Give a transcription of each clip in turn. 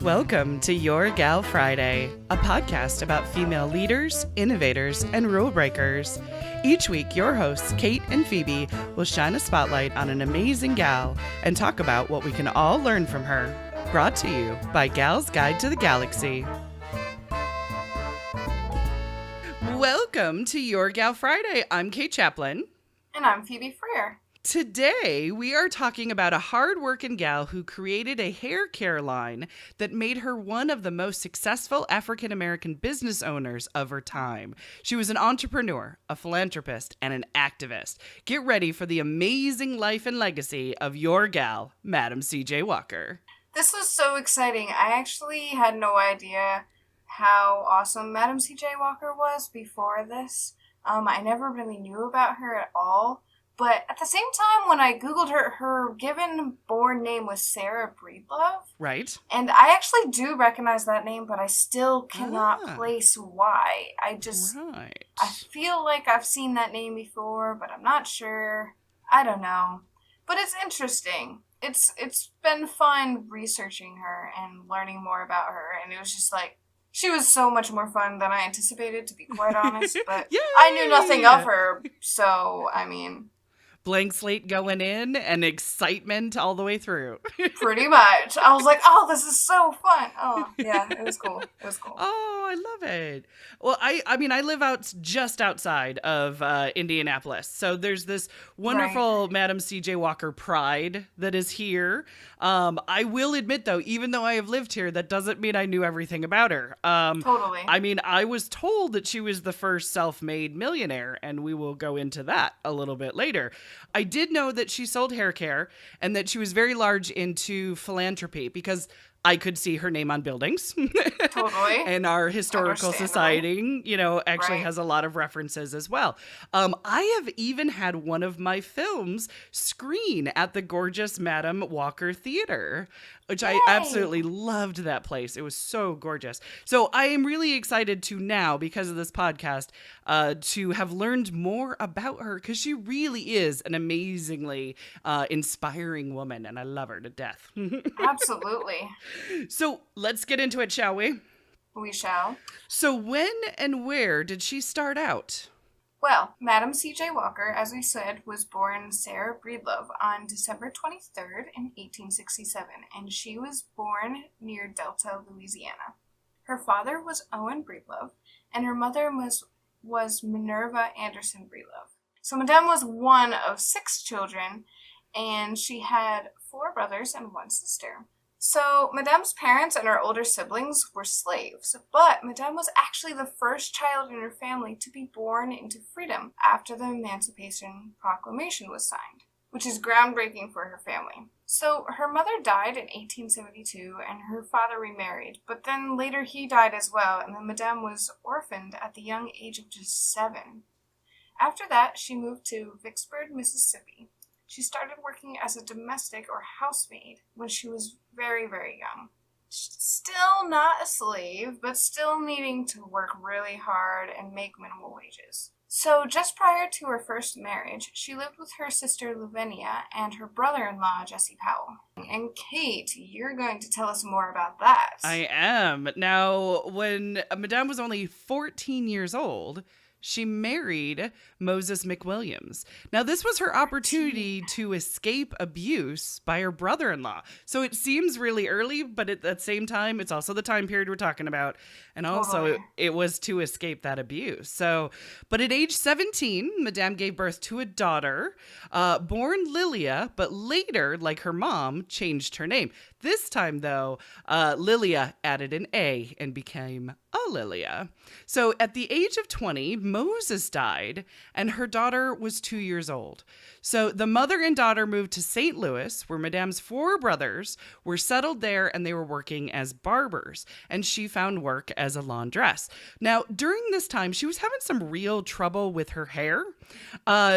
Welcome to Your Gal Friday, a podcast about female leaders, innovators, and rule breakers. Each week, your hosts, Kate and Phoebe, will shine a spotlight on an amazing gal and talk about what we can all learn from her. Brought to you by Gal's Guide to the Galaxy. Welcome to Your Gal Friday. I'm Kate Chaplin. And I'm Phoebe Freer. Today, we are talking about a hard-working gal who created a hair care line that made her one of the most successful African-American business owners of her time. She was an entrepreneur, a philanthropist, and an activist. Get ready for the amazing life and legacy of your gal, Madam C.J. Walker. This was so exciting. I actually had no idea how awesome Madam C.J. Walker was before this. I never really knew about her at all. But at the same time, when I Googled her given born name was Sarah Breedlove. Right. And I actually do recognize that name, but I still cannot place why. I feel like I've seen that name before, but I'm not sure. I don't know. But it's interesting. It's been fun researching her and learning more about her. And it was just like, she was so much more fun than I anticipated, to be quite honest. But I knew nothing of her, so, I mean... Blank slate going in and excitement all the way through. Pretty much. I was like, oh, this is so fun. Oh, yeah, it was cool. It was cool. Oh, I love it. Well, I mean, I live just outside of Indianapolis. So there's this wonderful Madam C.J. Walker pride that is here. I will admit, though, even though I have lived here, that doesn't mean I knew everything about her. Totally. I mean, I was told that she was the first self-made millionaire, and we will go into that a little bit later. I did know that she sold hair care and that she was very large into philanthropy because I could see her name on buildings. Totally. And our historical society, actually has a lot of references as well. I have even had one of my films screen at the gorgeous Madam Walker Theater, which I absolutely loved that place. It was so gorgeous. So I am really excited to now, because of this podcast, to have learned more about her because she really is an amazingly inspiring woman, and I love her to death. Absolutely. So let's get into it, shall we? We shall. So when and where did she start out? Well, Madam C.J. Walker, as we said, was born Sarah Breedlove on December 23rd in 1867, and she was born near Delta, Louisiana. Her father was Owen Breedlove, and her mother was Minerva Anderson Breedlove. So Madame was one of 6 children, and she had 4 brothers and 1 sister. So, Madame's parents and her older siblings were slaves, but Madame was actually the first child in her family to be born into freedom after the Emancipation Proclamation was signed, which is groundbreaking for her family. So, her mother died in 1872 and her father remarried, but then later he died as well, and then Madame was orphaned at the young age of just 7. After that, she moved to Vicksburg, Mississippi. She started working as a domestic or housemaid when she was very, very young. Still not a slave, but still needing to work really hard and make minimal wages. So just prior to her first marriage, she lived with her sister Lavinia and her brother-in-law Jesse Powell. And Kate, you're going to tell us more about that. I am. Now, when Madame was only 14 years old, she married Moses McWilliams. Now, this was her opportunity to escape abuse by her brother-in-law. So it seems really early, but at the same time, it's also the time period we're talking about. And also, it was to escape that abuse. So, but at age 17, Madame gave birth to a daughter, born Lilia, but later, like her mom, changed her name. This time, though, Lilia added an A and became Lilia. So at the age of 20, Moses died, and her daughter was 2 years old. So the mother and daughter moved to St. Louis, where Madame's 4 brothers were settled there, and they were working as barbers, and she found work as a laundress. Now, during this time, she was having some real trouble with her hair.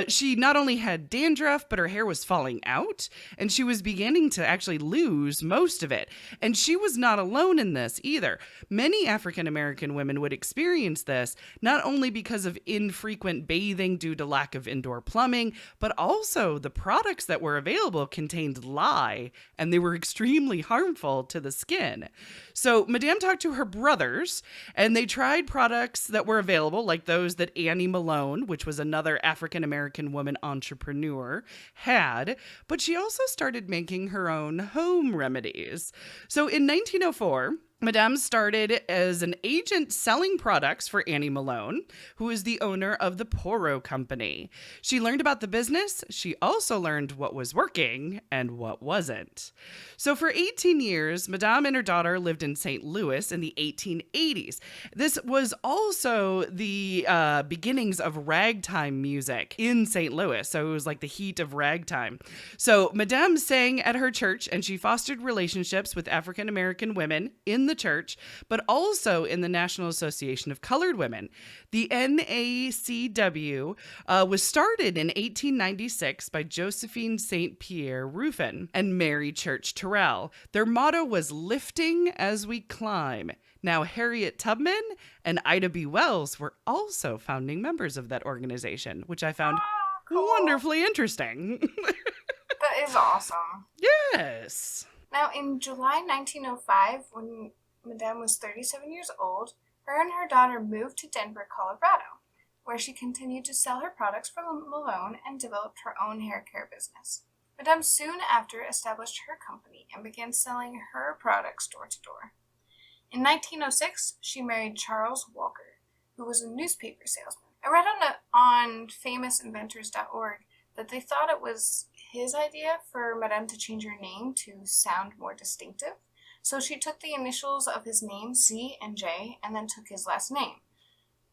She not only had dandruff, but her hair was falling out, and she was beginning to actually lose most of it. And she was not alone in this either. Many African American American women would experience this, not only because of infrequent bathing due to lack of indoor plumbing, but also the products that were available contained lye, and they were extremely harmful to the skin. So Madame talked to her brothers, and they tried products that were available, like those that Annie Malone, which was another African American woman entrepreneur, had, but she also started making her own home remedies. So in 1904, Madame started as an agent selling products for Annie Malone, who is the owner of the Poro Company. She learned about the business. She also learned what was working and what wasn't. So for 18 years, Madame and her daughter lived in St. Louis in the 1880s. This was also the beginnings of ragtime music in St. Louis. So it was like the heat of ragtime. So Madame sang at her church, and she fostered relationships with African American women in the church, but also in the National Association of Colored Women. The NACW was started in 1896 by Josephine St. Pierre Ruffin and Mary Church Terrell. Their motto was "Lifting as we climb." Now, Harriet Tubman and Ida B. Wells were also founding members of that organization, which I found Cool. wonderfully interesting. That is awesome. Yes. Now, in July 1905, when Madame was 37 years old, her and her daughter moved to Denver, Colorado, where she continued to sell her products for Malone and developed her own hair care business. Madame soon after established her company and began selling her products door to door. In 1906, she married Charles Walker, who was a newspaper salesman. I read on famousinventors.org that they thought it was his idea for Madame to change her name to sound more distinctive. So she took the initials of his name, C and J, and then took his last name.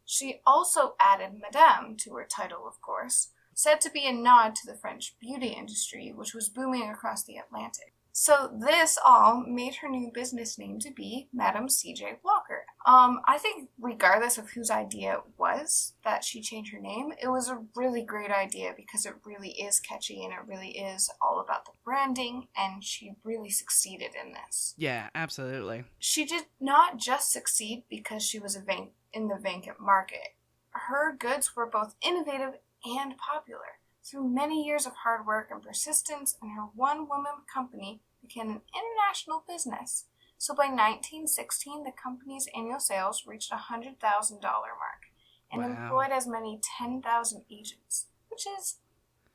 She also added Madame to her title, of course, said to be a nod to the French beauty industry, which was booming across the Atlantic. So this all made her new business name to be Madame C.J. Walker. I think regardless of whose idea it was that she changed her name, it was a really great idea because it really is catchy and it really is all about the branding, and she really succeeded in this. Yeah, absolutely. She did not just succeed because she was in the vacant market. Her goods were both innovative and popular. Through many years of hard work and persistence, and her one-woman company became an international business. So by 1916, the company's annual sales reached a $100,000 mark and employed as many 10,000 agents, which is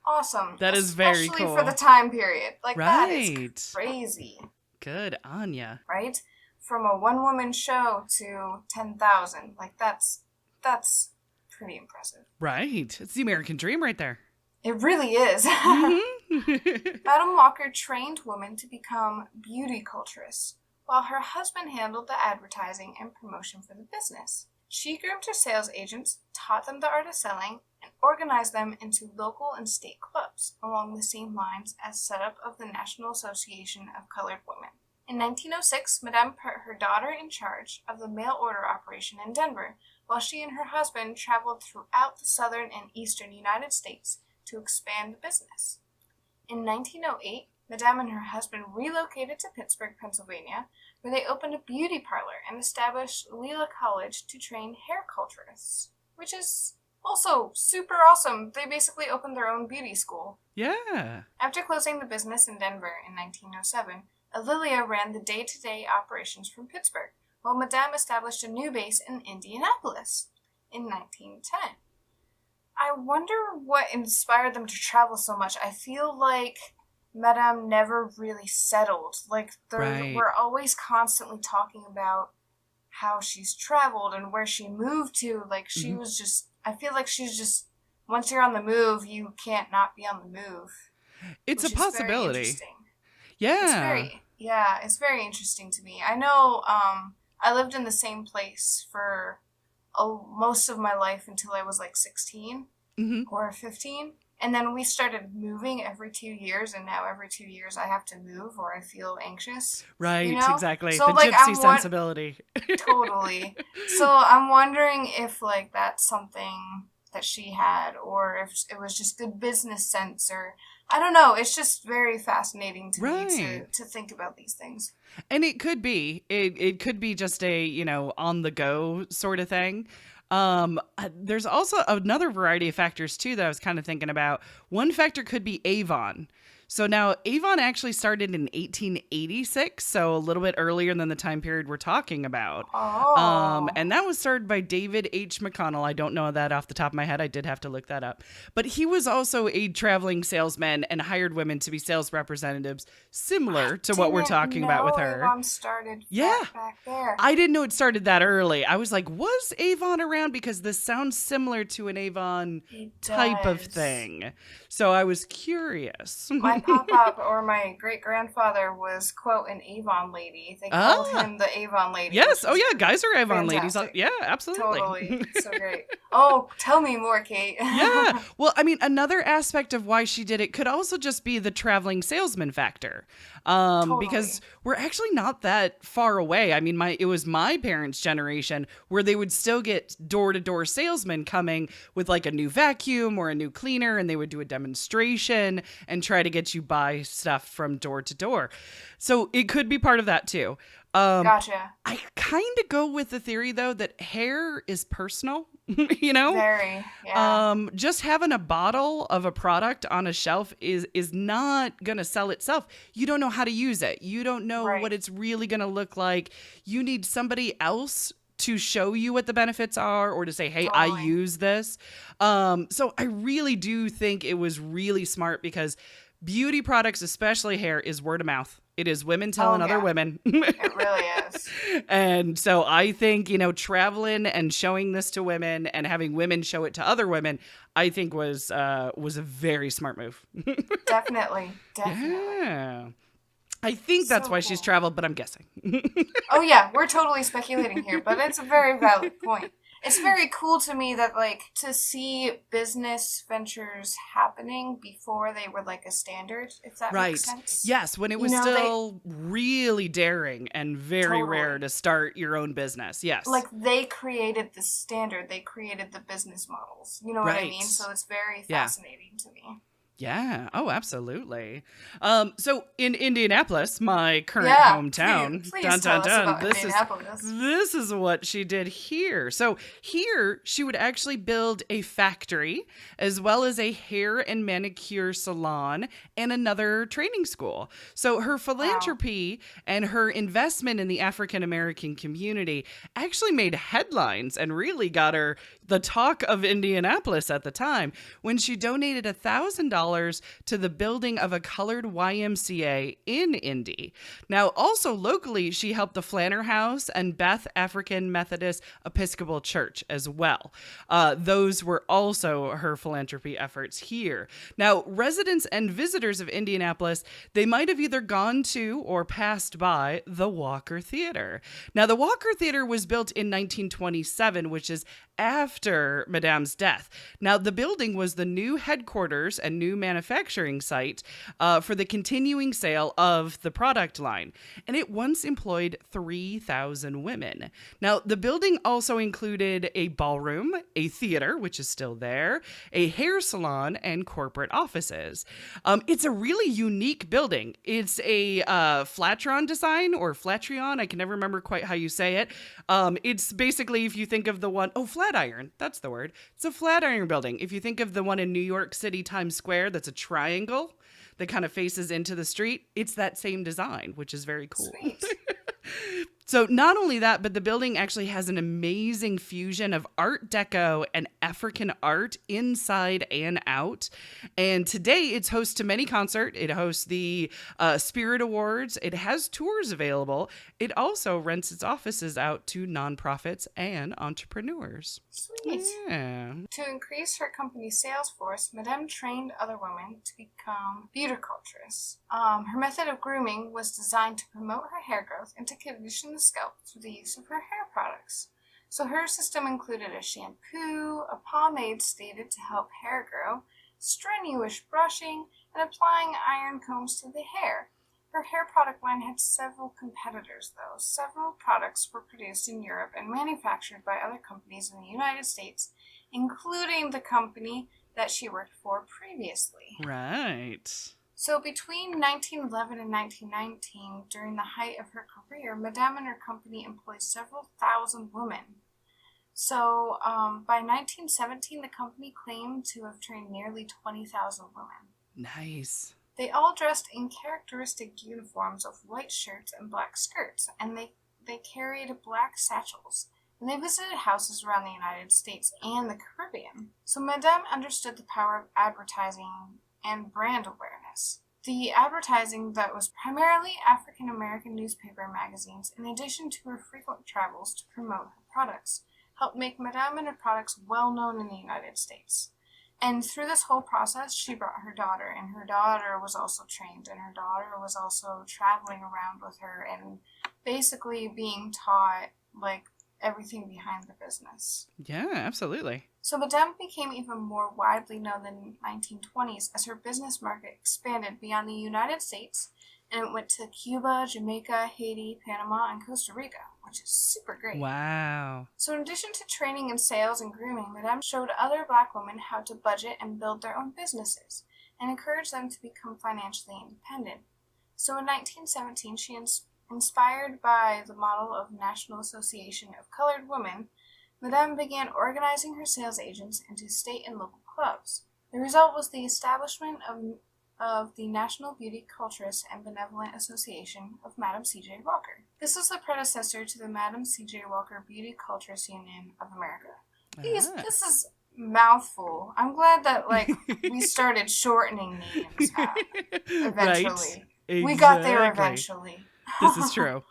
awesome. That is very cool. Especially for the time period. Like, right. That is crazy. Good on ya. Right? From a one-woman show to 10,000. Like, that's pretty impressive. Right. It's the American dream right there. It really is. Madame Walker trained women to become beauty culturists, while her husband handled the advertising and promotion for the business. She groomed her sales agents, taught them the art of selling, and organized them into local and state clubs, along the same lines as setup of the National Association of Colored Women. In 1906, Madame put her daughter in charge of the mail order operation in Denver, while she and her husband traveled throughout the southern and eastern United States to expand the business. In 1908, Madame and her husband relocated to Pittsburgh, Pennsylvania, where they opened a beauty parlor and established Leela College to train hair culturists, which is also super awesome. They basically opened their own beauty school. Yeah. After closing the business in Denver in 1907, Lilia ran the day-to-day operations from Pittsburgh, while Madame established a new base in Indianapolis in 1910. I wonder what inspired them to travel so much. I feel like Madame never really settled. Like, we're always constantly talking about how she's traveled and where she moved to. Like, she was just, I feel like she's just, once you're on the move, you can't not be on the move. It's a possibility. Yeah. It's very interesting to me. I know I lived in the same place for most of my life until I was like 16 or 15. And then we started moving every 2 years, and now every 2 years I have to move or I feel anxious. Right, you know? exactly. So, the like, gypsy sensibility. Totally. So I'm wondering if, like, that's something that she had, or if it was just good business sense, or I don't know. It's just very fascinating to me Right. to think about these things. And it could be. It could be just a, on the go sort of thing. There's also another variety of factors too that I was kind of thinking about. One factor could be Avon. So now Avon actually started in 1886, so a little bit earlier than the time period we're talking about. Oh. And that was started by David H. McConnell. I don't know that off the top of my head. I did have to look that up. But he was also a traveling salesman and hired women to be sales representatives, similar to what we're talking about with her. Avon started Yeah. back there. I didn't know it started that early. I was like, was Avon around? Because this sounds similar to an Avon type of thing. So I was curious. My pop-up or my great-grandfather was, quote, an Avon lady. They called him the Avon lady. Yes. Oh, yeah. Guys are Avon fantastic. ladies. Yeah, absolutely. Totally. So great. Oh, tell me more, Kate. Yeah. Well, I mean, another aspect of why she did it could also just be the traveling salesman factor. Because we're actually not that far away. I mean, it was my parents' generation where they would still get door-to-door salesmen coming with like a new vacuum or a new cleaner, and they would do a demonstration and try to get you buy stuff from door to door. So it could be part of that too. Gotcha. I kind of go with the theory though that hair is personal, Very, yeah. Just having a bottle of a product on a shelf is not going to sell itself. You don't know how to use it. You don't know what it's really going to look like. You need somebody else to show you what the benefits are or to say, hey, I use this. So I really do think it was really smart because beauty products, especially hair, is word of mouth. It is women telling other women. It really is. And so I think, traveling and showing this to women and having women show it to other women, I think was a very smart move. Definitely. Yeah. I think that's why she's traveled, but I'm guessing. Oh, yeah. We're totally speculating here, but it's a very valid point. It's very cool to me that, to see business ventures happening before they were, a standard, if that makes sense. Yes, when it was still really daring and very rare to start your own business. Yes. They created the standard. They created the business models. You know what I mean? So it's very fascinating to me. Yeah. Oh, absolutely. So in Indianapolis, my current hometown, please this is what she did here. So here she would actually build a factory as well as a hair and manicure salon and another training school. So her philanthropy and her investment in the African American community actually made headlines and really got her the talk of Indianapolis at the time when she donated $1,000 to the building of a colored YMCA in Indy. Now, also locally, she helped the Flanner House and Beth African Methodist Episcopal Church as well. Those were also her philanthropy efforts here. Now, residents and visitors of Indianapolis, they might have either gone to or passed by the Walker Theater. Now, the Walker Theater was built in 1927, which is after Madame's death. Now, the building was the new headquarters and new manufacturing site for the continuing sale of the product line. And it once employed 3,000 women. Now, the building also included a ballroom, a theater, which is still there, a hair salon, and corporate offices. It's a really unique building. It's a Flatron design or Flatrion. I can never remember quite how you say it. It's basically, if you think of the one, Flatiron, that's the word. It's a Flatiron building. If you think of the one in New York City, Times Square, that's a triangle that kind of faces into the street, it's that same design, which is very cool. Sweet. So not only that, but the building actually has an amazing fusion of Art Deco and African art inside and out. And today it's host to many concerts. It hosts the Spirit Awards. It has tours available. It also rents its offices out to nonprofits and entrepreneurs. Sweet. Yeah. To increase her company's sales force, Madame trained other women to become beauticulturists. Her method of grooming was designed to promote her hair growth and to condition the scalp through the use of her hair products. So her system included a shampoo, a pomade stated to help hair grow, strenuous brushing, and applying iron combs to the hair. Her hair product line had several competitors, though. Several products were produced in Europe and manufactured by other companies in the United States, including the company that she worked for previously. Right. So between 1911 and 1919, during the height of her career, Madame and her company employed several thousand women. So by 1917, the company claimed to have trained nearly 20,000 women. Nice. They all dressed in characteristic uniforms of white shirts and black skirts, and they carried black satchels. And they visited houses around the United States and the Caribbean. So Madame understood the power of advertising and brand awareness. The advertising that was primarily African American newspaper and magazines, in addition to her frequent travels to promote her products, helped make Madame and her products well known in the United States. And through this whole process, she brought her daughter, and her daughter was also trained, and her daughter was also traveling around with her and basically being taught, like, everything behind the business. Yeah, absolutely. So Madame became even more widely known in the 1920s as her business market expanded beyond the United States, and it went to Cuba, Jamaica, Haiti, Panama, and Costa Rica, which is super great. Wow. So in addition to training in sales and grooming, Madame showed other Black women how to budget and build their own businesses, and encouraged them to become financially independent. So in 1917, she inspired by the model of National Association of Colored Women, Madame began organizing her sales agents into state and local clubs. The result was the establishment of the National Beauty Culturist and Benevolent Association of Madame C.J. Walker. This was the predecessor to the Madame C.J. Walker Beauty Culturist Union of America. This is mouthful. I'm glad that we started shortening names eventually. Right. Exactly. We got there eventually. This is true.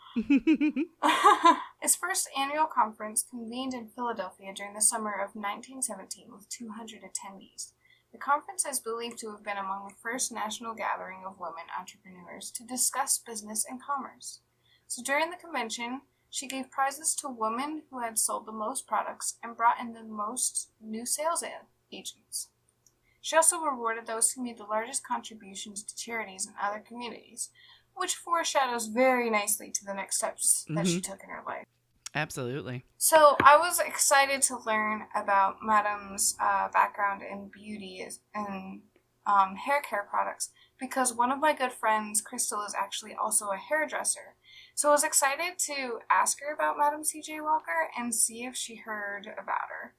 Its first annual conference convened in Philadelphia during the summer of 1917 with 200 attendees. The conference is believed to have been among the first national gathering of women entrepreneurs to discuss business and commerce. So during the convention, she gave prizes to women who had sold the most products and brought in the most new sales agents. She also rewarded those who made the largest contributions to charities and other communities, which foreshadows very nicely to the next steps that she took in her life. Absolutely. So I was excited to learn about Madame's background in beauty and hair care products because one of my good friends, Crystal, is actually also a hairdresser. So I was excited to ask her about Madame C.J. Walker and see if she heard about her.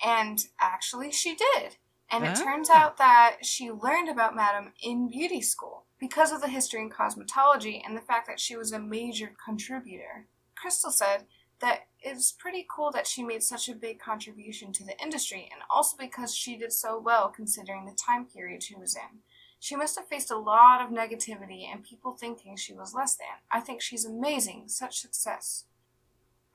And actually she did. And it turns out that she learned about Madame in beauty school because of the history in cosmetology and the fact that she was a major contributor. Crystal said that it's pretty cool that she made such a big contribution to the industry, and also because she did so well considering the time period she was in. She must have faced a lot of negativity and people thinking she was less than. I think she's amazing, such success.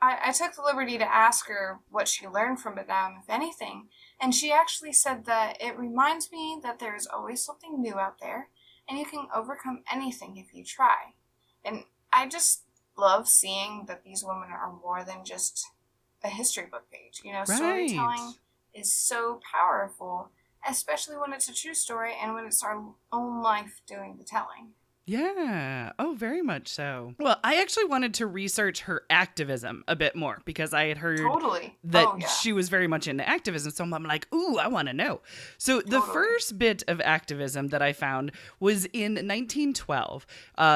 I took the liberty to ask her what she learned from Madame, if anything, and she actually said that it reminds me that there is always something new out there, and you can overcome anything if you try. And I just love seeing that these women are more than just a history book page. You know, storytelling is so powerful, especially when it's a true story and when it's our own life doing the telling. Yeah. Oh, very much so. Well, I actually wanted to research her activism a bit more because I had heard that she was very much into activism. So I'm like, ooh, I want to know. So the first bit of activism that I found was in 1912.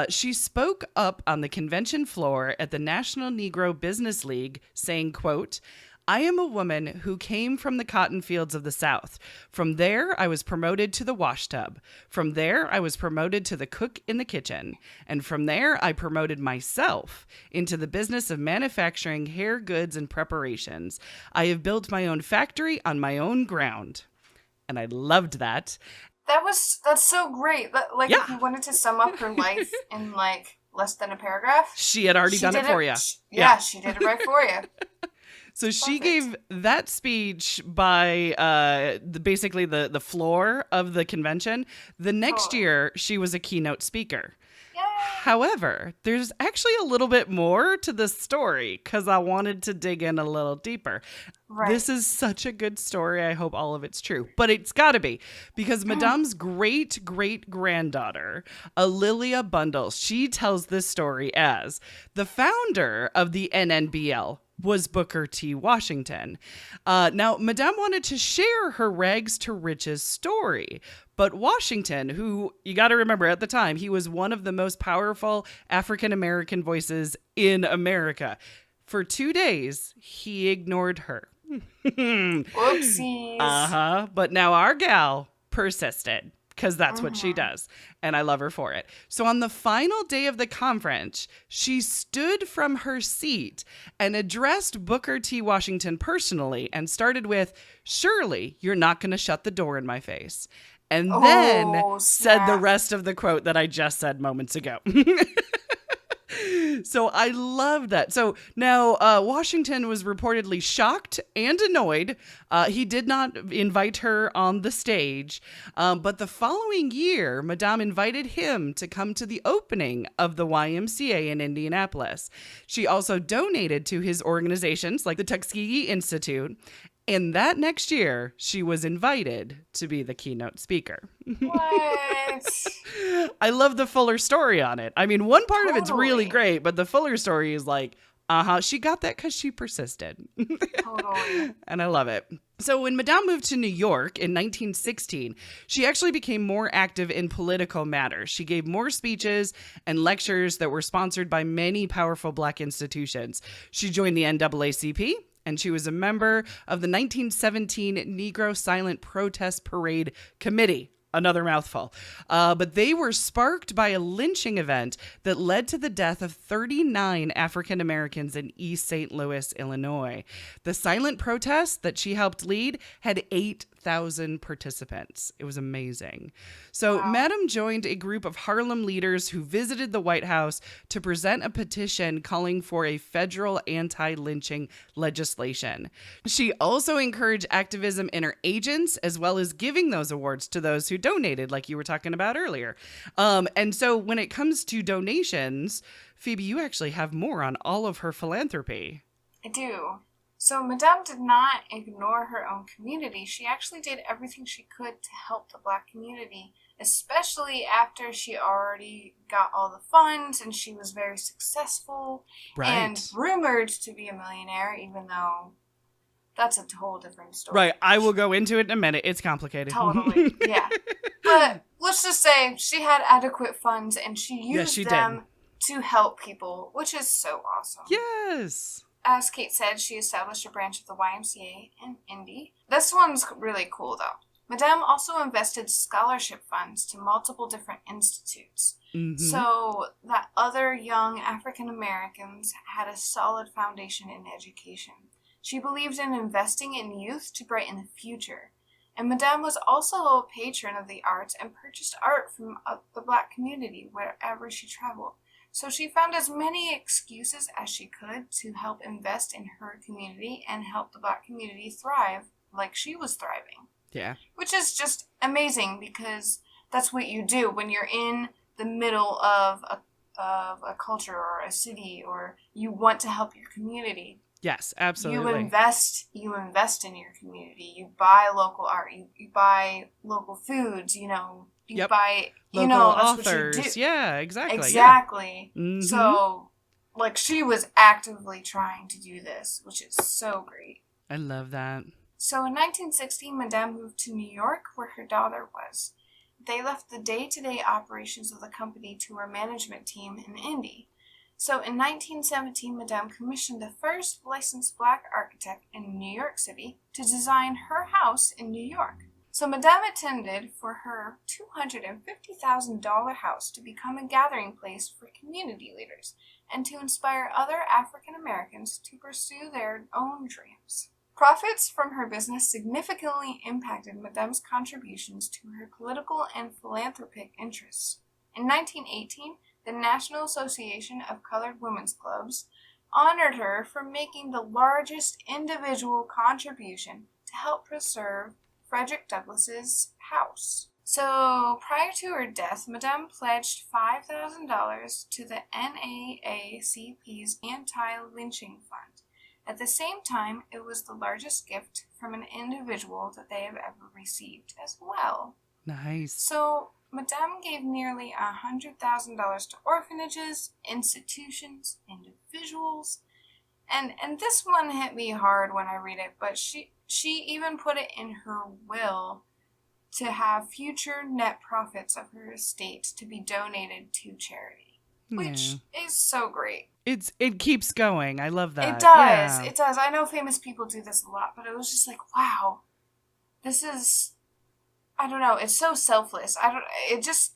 She spoke up on the convention floor at the National Negro Business League saying, quote, "I am a woman who came from the cotton fields of the South. From there, I was promoted to the washtub. From there, I was promoted to the cook in the kitchen. And from there, I promoted myself into the business of manufacturing hair goods and preparations. I have built my own factory on my own ground." And I loved that. That's so great. If you wanted to sum up her life in less than a paragraph, she had already done it for you. Yeah, she did it right for you. So she gave that speech by basically the floor of the convention. The next year, she was a keynote speaker. Yay. However, there's actually a little bit more to this story because I wanted to dig in a little deeper. Right. This is such a good story. I hope all of it's true. But it's got to be because Madame's great-great-granddaughter, Lilia Bundles, she tells this story as the founder of the NNBL, was Booker T. Washington. Now, Madame wanted to share her rags to riches story, but Washington, who you got to remember at the time, he was one of the most powerful African American voices in America. For 2 days, he ignored her. Whoopsies. But now our gal persisted, because that's what she does. And I love her for it. So on the final day of the conference, she stood from her seat and addressed Booker T. Washington personally and started with, "Surely you're not going to shut the door in my face." And then said the rest of the quote that I just said moments ago. So I love that. So now Washington was reportedly shocked and annoyed. He did not invite her on the stage. But the following year, Madame invited him to come to the opening of the YMCA in Indianapolis. She also donated to his organizations like the Tuskegee Institute. And that next year, she was invited to be the keynote speaker. What? I love the fuller story on it. I mean, one part of it's really great, but the fuller story is like, she got that because she persisted. Totally. And I love it. So when Madame moved to New York in 1916, she actually became more active in political matters. She gave more speeches and lectures that were sponsored by many powerful Black institutions. She joined the NAACP. And she was a member of the 1917 Negro Silent Protest Parade Committee. Another mouthful. But they were sparked by a lynching event that led to the death of 39 African Americans in East St. Louis, Illinois. The silent protest that she helped lead had 8,000 participants. It was amazing. So Madame joined a group of Harlem leaders who visited the White House to present a petition calling for a federal anti-lynching legislation. She also encouraged activism in her agents, as well as giving those awards to those who donated, like you were talking about earlier. And so when it comes to donations, Phoebe, you actually have more on all of her philanthropy. I do. So Madame did not ignore her own community. She actually did everything she could to help the Black community, especially after she already got all the funds and she was very successful and rumored to be a millionaire, even though that's a whole different story. Right. I will go into it in a minute. It's complicated. Totally. Yeah. But let's just say she had adequate funds and she used them to help people, which is so awesome. Yes. As Kate said, she established a branch of the YMCA in Indy. This one's really cool, though. Madame also invested scholarship funds to multiple different institutes, so that other young African Americans had a solid foundation in education. She believed in investing in youth to brighten the future. And Madame was also a patron of the arts and purchased art from the Black community wherever she traveled. So she found as many excuses as she could to help invest in her community and help the Black community thrive like she was thriving. Yeah. Which is just amazing because that's what you do when you're in the middle of a culture or a city or you want to help your community. Yes, absolutely. You invest in your community. You buy local art. You buy local foods, you buy, local that's authors. What you do. Yeah, exactly. Exactly. Yeah. Mm-hmm. So, she was actively trying to do this, which is so great. I love that. So in 1916, Madame moved to New York, where her daughter was. They left the day-to-day operations of the company to her management team in Indy. So in 1917, Madame commissioned the first licensed Black architect in New York City to design her house in New York. So Madame intended for her $250,000 house to become a gathering place for community leaders and to inspire other African Americans to pursue their own dreams. Profits from her business significantly impacted Madame's contributions to her political and philanthropic interests. In 1918, the National Association of Colored Women's Clubs honored her for making the largest individual contribution to help preserve Frederick Douglass's house. So, prior to her death, Madame pledged $5,000 to the NAACP's Anti-Lynching Fund. At the same time, it was the largest gift from an individual that they have ever received as well. Nice. So, Madame gave nearly $100,000 to orphanages, institutions, individuals, And this one hit me hard when I read it, but she even put it in her will to have future net profits of her estate to be donated to charity, which is so great. It keeps going. I love that. It does. It does. I know famous people do this a lot, but it was just like, wow, this is, I don't know, it's so selfless.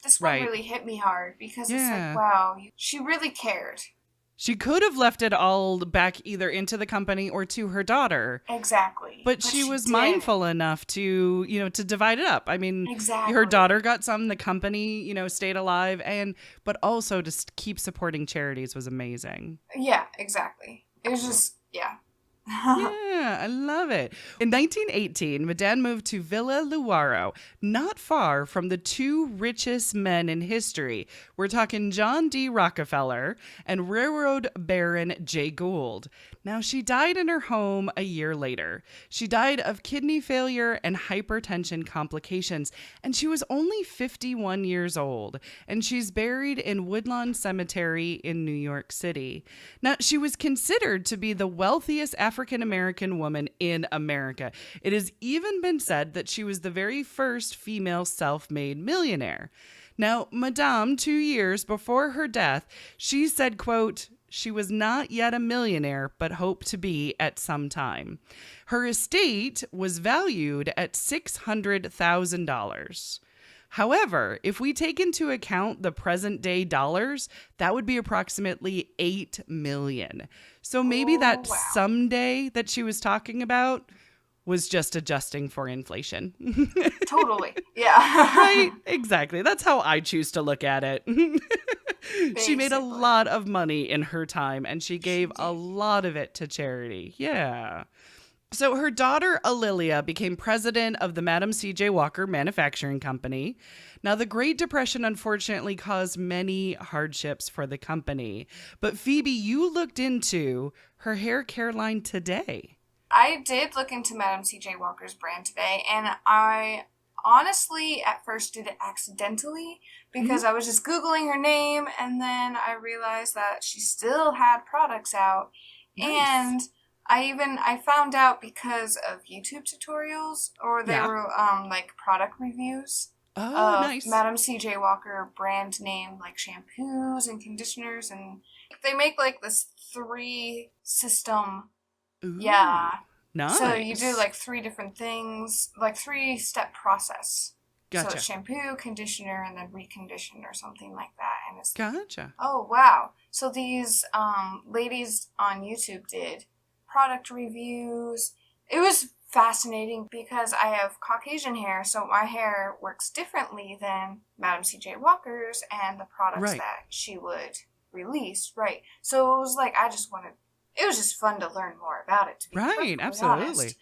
This one really hit me hard because it's like, wow, she really cared. She could have left it all back either into the company or to her daughter. Exactly. But she was mindful enough to, to divide it up. I mean, exactly. Her daughter got some, the company, stayed alive, but also to keep supporting charities was amazing. Yeah, exactly. It was just, yeah. Yeah, I love it. In 1918, Madame moved to Villa Luaro, not far from the two richest men in history. We're talking John D. Rockefeller and railroad baron Jay Gould. Now, she died in her home a year later. She died of kidney failure and hypertension complications, and she was only 51 years old, and she's buried in Woodlawn Cemetery in New York City. Now, she was considered to be the wealthiest African-American woman in America. It has even been said that she was the very first female self-made millionaire. Now, Madame, 2 years before her death, she said, quote, she was not yet a millionaire, but hoped to be at some time. Her estate was valued at $600,000. However, if we take into account the present day dollars, that would be approximately $8 million. So maybe someday that she was talking about was just adjusting for inflation. Totally. Yeah. Right? Exactly. That's how I choose to look at it. She made a lot of money in her time, and she gave a lot of it to charity. Yeah. So her daughter, Alilia, became president of the Madam C.J. Walker Manufacturing Company. Now, the Great Depression unfortunately caused many hardships for the company. But Phoebe, you looked into her hair care line today. I did look into Madam C.J. Walker's brand today, and I honestly at first did it accidentally because I was just Googling her name, and then I realized that she still had products out. Nice. And I found out because of YouTube tutorials, or they were like product reviews of nice. Madam C.J. Walker brand name, like shampoos and conditioners, and they make like this 3-system. Ooh, yeah. Nice. So you do like 3 different things, like 3-step process. Gotcha. So it's shampoo, conditioner, and then recondition or something like that. And it's gotcha. Oh, wow. So these ladies on YouTube did product reviews. It was fascinating because I have Caucasian hair, so my hair works differently than Madam C.J. Walker's and the products that she would release. Right. So it was like it was just fun to learn more about it. To be absolutely.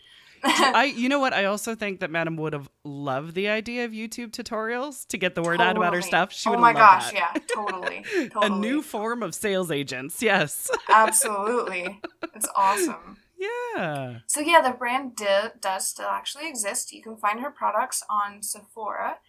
You know what? I also think that Madam would have loved the idea of YouTube tutorials to get the word out about her stuff. She would have loved that. Yeah, totally. A new form of sales agents. Yes. Absolutely. It's awesome. Yeah. So yeah, the brand does still actually exist. You can find her products on Sephora.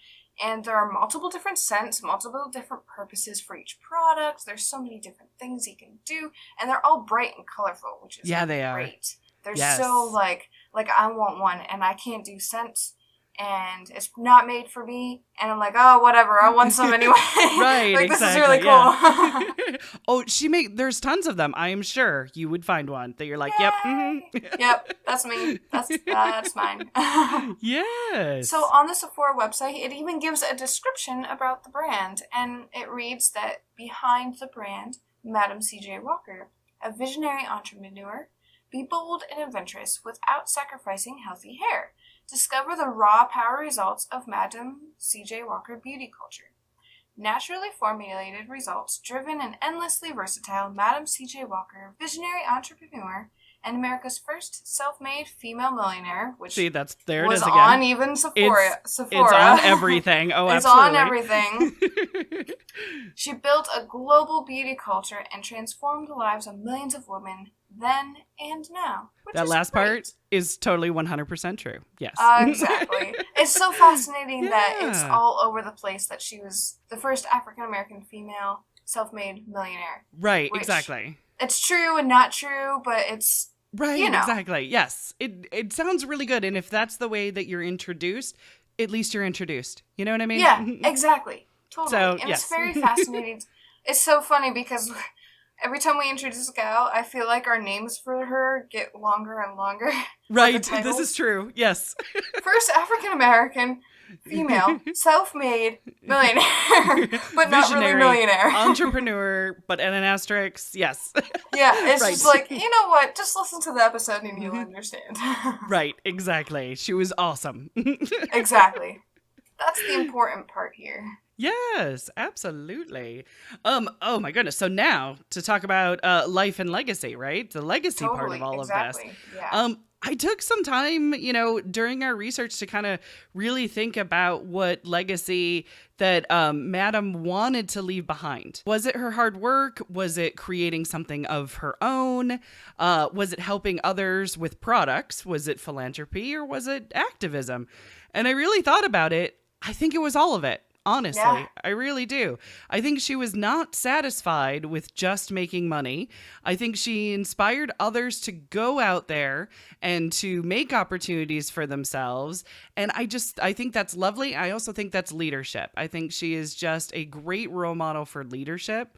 And there are multiple different scents, multiple different purposes for each product. There's so many different things you can do. And they're all bright and colorful, which is they great. They're so like I want one, and I can't do scents, and it's not made for me. And I'm like, oh, whatever, I want some anyway. Right, like, exactly. This is really cool. There's tons of them. I am sure you would find one that you're like, Yay. yep. Mm-hmm. Yep, that's me. That's mine. Yes. So on the Sephora website, it even gives a description about the brand, and it reads that behind the brand, Madam C.J. Walker, a visionary entrepreneur, be bold and adventurous without sacrificing healthy hair. Discover the raw power results of Madam C.J. Walker beauty culture. Naturally formulated results, driven and endlessly versatile, Madam C.J. Walker, visionary entrepreneur, and America's first self-made female millionaire, which was on even Sephora. It's on everything. Oh, it's absolutely. on everything. She built a global beauty culture and transformed the lives of millions of women then and now. That last part is totally 100% true. Yes. Exactly. It's so fascinating that it's all over the place that she was the first African-American female self-made millionaire. Right, exactly. it's true and not true, but it's, Right, you know. exactly. Yes. It sounds really good. And if that's the way that you're introduced, at least you're introduced. You know what I mean? Yeah, exactly. Totally. So, And it's yes. very fascinating. It's so funny because every time we introduce a gal, I feel like our names for her get longer and longer. Right. This is true. Yes. First African American, female, self-made, millionaire, but not really Visionary, millionaire. entrepreneur, but and an asterisk. Yes. Yeah, it's Right. just like, you know what? Just listen to the episode and you'll understand. Right. Exactly. She was awesome. Exactly. That's the important part here. Yes, absolutely. Oh my goodness. So now to talk about life and legacy, right? The legacy part of all of this. Yeah. I took some time, during our research to kind of really think about what legacy that Madam wanted to leave behind. Was it her hard work? Was it creating something of her own? Was it helping others with products? Was it philanthropy or was it activism? And I really thought about it. I think it was all of it. Honestly, Yeah. I really do. I think she was not satisfied with just making money. I think she inspired others to go out there and to make opportunities for themselves. And I think that's lovely. I also think that's leadership. I think she is just a great role model for leadership.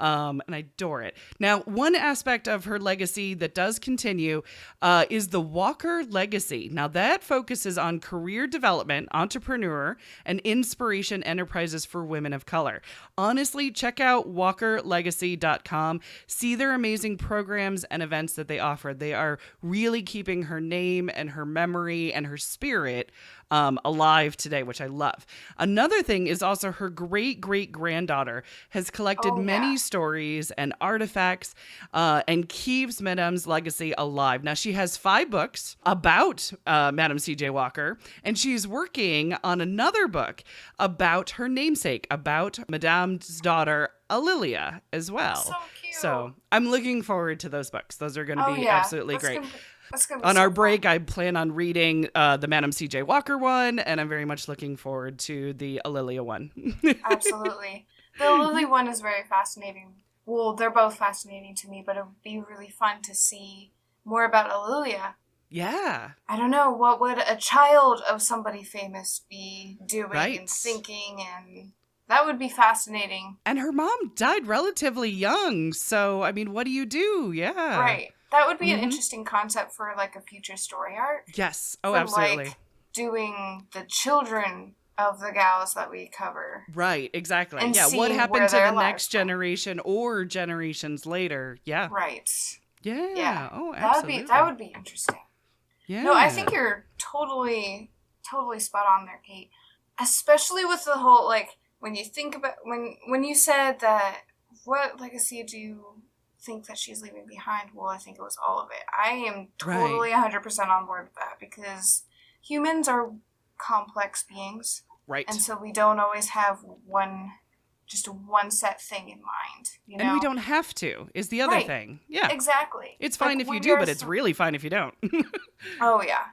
And I adore it. Now, one aspect of her legacy that does continue is the Walker Legacy. Now, that focuses on career development, entrepreneur, and inspiration enterprises for women of color. Honestly, check out walkerlegacy.com. See their amazing programs and events that they offer. They are really keeping her name and her memory and her spirit alive today, which I love. Another thing is also her great-great-granddaughter has collected many stories and artifacts and keeps Madame's legacy alive. Now, she has 5 books about Madame C.J. Walker, and she's working on another book about her namesake, about Madame's daughter, Alilia, as well. So cute. So I'm looking forward to those books. Those are going to be absolutely great. That's gonna be On so our break, fun. I plan on reading the Madame C.J. Walker one, and I'm very much looking forward to the Alilia one. Absolutely. The Lily one is very fascinating. Well, they're both fascinating to me, but it would be really fun to see more about Alilia. Yeah. I don't know, what would a child of somebody famous be doing Right. and thinking, and that would be fascinating. And her mom died relatively young, so, I mean, what do you do? Yeah. Right. That would be an Mhm. interesting concept for, like, a future story arc. Yes. Oh, For, absolutely. like, doing the children of the gals that we cover. Right, exactly. And Yeah, what seeing where happened to their the lives next went. generation or generations later? Yeah. Right. Yeah. Yeah. Oh, That absolutely. would be interesting. Yeah. No, I think you're totally spot on there, Kate. Especially with the whole, like, when you think about, when you said that, what legacy do you think that she's leaving behind? Well, I think it was all of it. I am totally 100% on board with that, because humans are complex beings, Right. and so we don't always have one set thing in mind, you know? And we don't have to, is the other Right. thing. Yeah. Exactly. It's fine Like, if you we do, are but it's really fine if you don't. Oh yeah,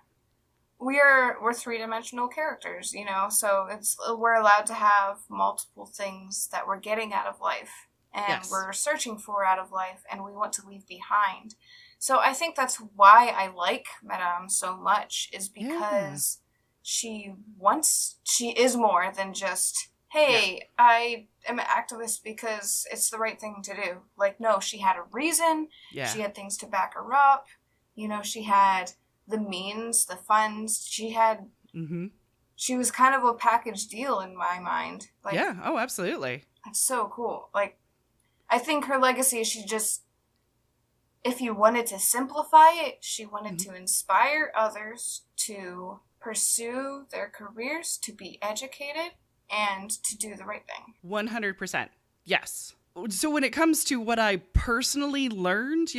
we're 3-dimensional characters, you know. So we're allowed to have multiple things that we're getting out of life, and Yes. we're searching for out of life, and we want to leave behind. So I think that's why I like Madame so much, is because she is more than just, hey, I am an activist because it's the right thing to do. Like, no, she had a reason. Yeah. She had things to back her up. You know, she had the means, the funds. Mm-hmm. She was kind of a package deal in my mind. Like, Yeah. Oh, absolutely. it's so cool. Like, I think her legacy is if you wanted to simplify it, she wanted to inspire others to pursue their careers, to be educated, and to do the right thing. 100%. Yes. So when it comes to what I personally learned,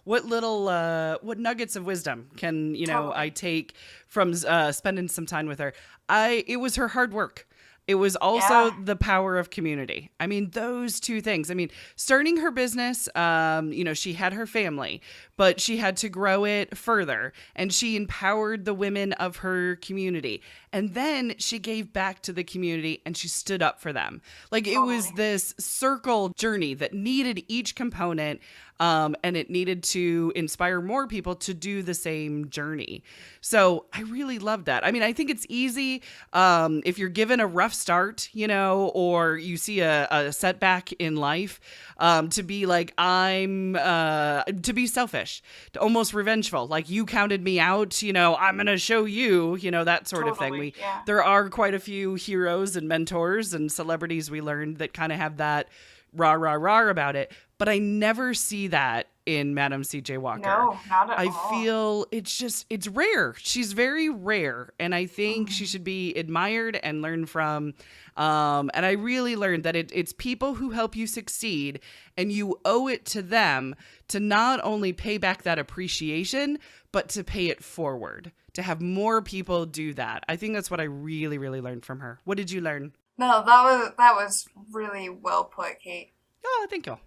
what nuggets of wisdom can, Totally. I take from spending some time with her? It was her hard work. It was also Yeah. the power of community. I mean, those two things. I mean, starting her business, she had her family, but she had to grow it further, and she empowered the women of her community. And then she gave back to the community and she stood up for them. Like, it was Totally. this circle journey that needed each component, and it needed to inspire more people to do the same journey. So I really love that. I mean, I think it's easy if you're given a rough start, or you see a setback in life, to be like, to be selfish, to almost revengeful. Like, you counted me out, I'm going to show you, that sort of thing. Totally, yeah. There are quite a few heroes and mentors and celebrities we learned that kind of have that rah, rah, rah about it. But I never see that in Madam C.J. Walker. No, not at I all. feel it's rare. She's very rare. And I think she should be admired and learned from. And I really learned that it's people who help you succeed, and you owe it to them to not only pay back that appreciation, but to pay it forward, to have more people do that. I think that's what I really, really learned from her. What did you learn? No, that was really well put, Kate. Oh, thank you.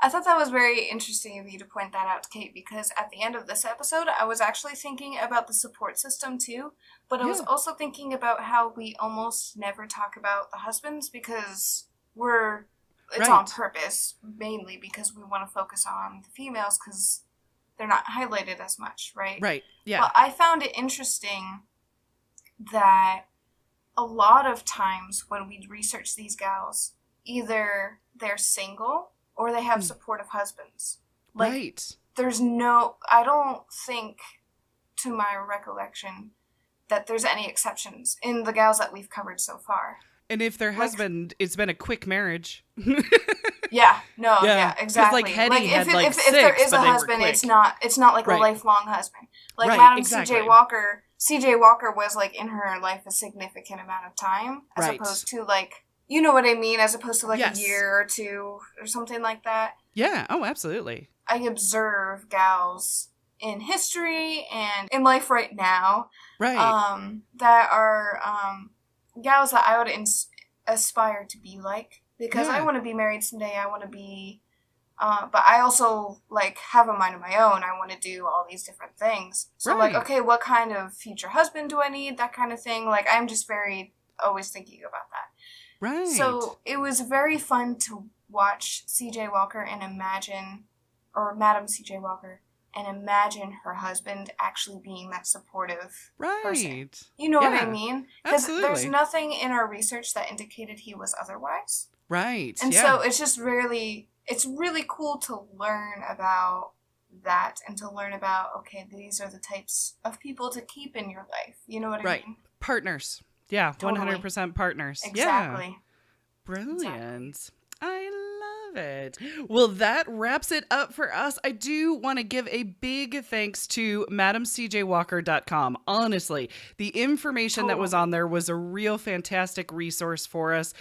I thought that was very interesting of you to point that out to Kate, because at the end of this episode, I was actually thinking about the support system too, but I was also thinking about how we almost never talk about the husbands because it's on purpose, mainly because we want to focus on the females because they're not highlighted as much, right? Right, yeah. But I found it interesting that a lot of times when we research these gals, either they're single or they have supportive husbands. Like, right. I don't think, to my recollection, that there's any exceptions in the gals that we've covered so far. And if their husband, it's been a quick marriage. Yeah, exactly. Like, Hetty had if like if there six, is but a they were husband, quick. it's not like a lifelong husband. Like, Right, Madam exactly. C.J. Walker was like in her life a significant amount of time, as opposed to like, you know what I mean, as opposed to like a year or two or something like that. Yeah. Oh, absolutely. I observe gals in history and in life right now, Right. that are gals that I would aspire to be like, because I want to be married someday. I want to be, but I also like have a mind of my own. I want to do all these different things. So like, okay, what kind of future husband do I need? That kind of thing. Like, I'm just always thinking about that. Right. So it was very fun to watch C.J. Walker or Madam C.J. Walker, and imagine her husband actually being that supportive person. You know what I mean? Because there's nothing in our research that indicated he was otherwise. Right. And so it's just it's really cool to learn about that and to learn about, okay, these are the types of people to keep in your life. You know what I mean? Partners. Yeah, Totally. 100% partners. Exactly. Yeah. Brilliant. I love it. Well, that wraps it up for us. I do want to give a big thanks to MadamCJWalker.com. Honestly, the information that was on there was a real fantastic resource for us.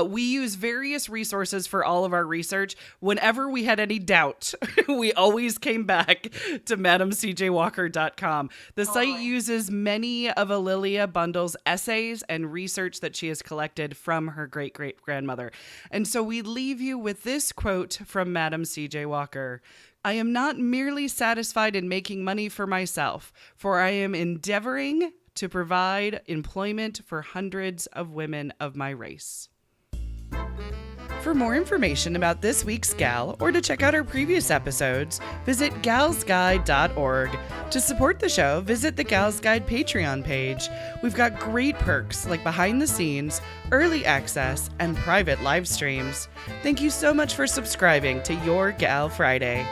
We use various resources for all of our research. Whenever we had any doubt, we always came back to MadamCJWalker.com. The site uses many of Alilia Bundle's essays and research that she has collected from her great-great-grandmother. And so we leave you with this quote from Madam C.J. Walker. "I am not merely satisfied in making money for myself, for I am endeavoring to provide employment for hundreds of women of my race." For more information about this week's gal, or to check out our previous episodes, visit galsguide.org. To support the show, visit the Gals Guide Patreon page. We've got great perks like behind the scenes, early access, and private live streams. Thank you so much for subscribing to Your Gal Friday.